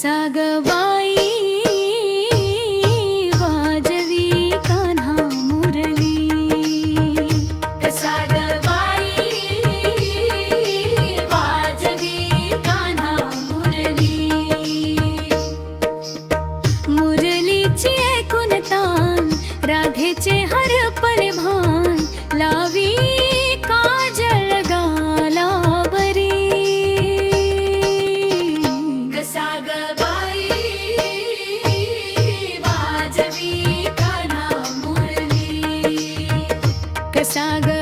कसा ग बाई वाजवी कान्हा मुरली, कसा ग बाई वाजवी कान्हा मुरली, मुरलीची ऐकून तान राधेचे हरपले भान, लावी काजळ गालावरी, कसा ग बाई वाजवी कान्हा मुरली, कसा ग